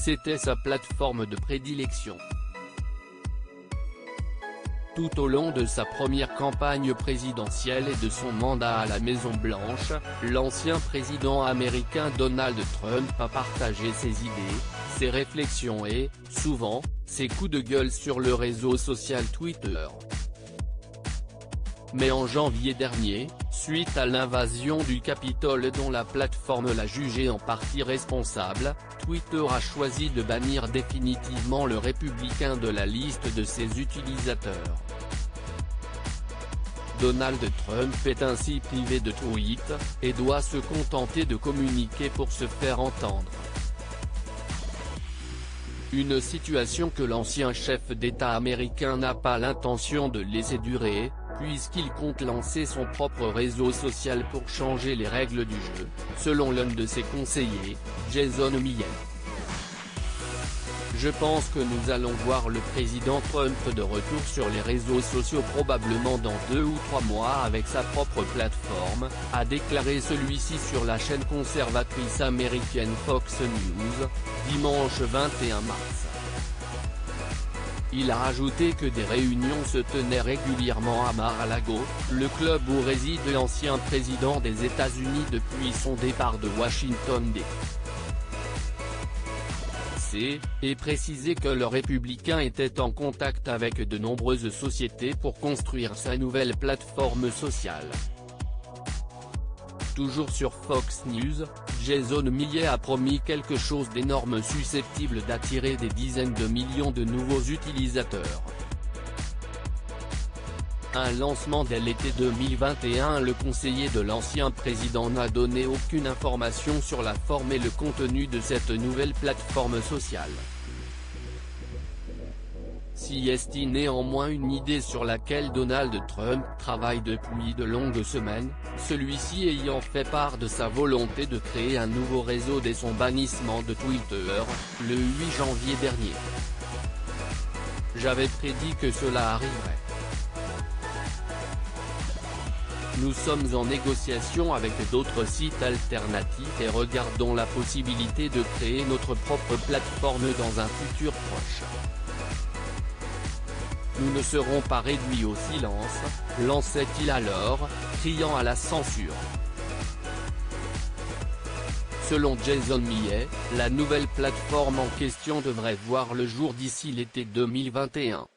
c'était sa plateforme de prédilection. Tout au long de sa première campagne présidentielle et de son mandat à la Maison-Blanche, l'ancien président américain Donald Trump a partagé ses idées, ses réflexions et, souvent, ses coups de gueule sur le réseau social Twitter. Mais en janvier dernier, suite à l'invasion du Capitole dont la plateforme l'a jugé en partie responsable, Twitter a choisi de bannir définitivement le républicain de la liste de ses utilisateurs. Donald Trump est ainsi privé de tweets, et doit se contenter de communiquer pour se faire entendre. Une situation que l'ancien chef d'État américain n'a pas l'intention de laisser durer, puisqu'il compte lancer son propre réseau social pour changer les règles du jeu, selon l'un de ses conseillers, Jason Millet. Je pense que nous allons voir le président Trump de retour sur les réseaux sociaux probablement dans 2 ou 3 mois avec sa propre plateforme, a déclaré celui-ci sur la chaîne conservatrice américaine Fox News, dimanche 21 mars. Il a rajouté que des réunions se tenaient régulièrement à Mar-a-Lago, le club où réside l'ancien président des États-Unis depuis son départ de Washington D.C. et précisé que le républicain était en contact avec de nombreuses sociétés pour construire sa nouvelle plateforme sociale. Toujours sur Fox News, Jason Millet a promis quelque chose d'énorme susceptible d'attirer des dizaines de millions de nouveaux utilisateurs. Un lancement dès l'été 2021. Le conseiller de l'ancien président n'a donné aucune information sur la forme et le contenu de cette nouvelle plateforme sociale. Si est néanmoins une idée sur laquelle Donald Trump travaille depuis de longues semaines, celui-ci ayant fait part de sa volonté de créer un nouveau réseau dès son bannissement de Twitter, le 8 janvier dernier. J'avais prédit que cela arriverait. Nous sommes en négociation avec d'autres sites alternatifs et regardons la possibilité de créer notre propre plateforme dans un futur proche. Nous ne serons pas réduits au silence, lançait-il alors, criant à la censure. Selon Jason Millet, la nouvelle plateforme en question devrait voir le jour d'ici l'été 2021.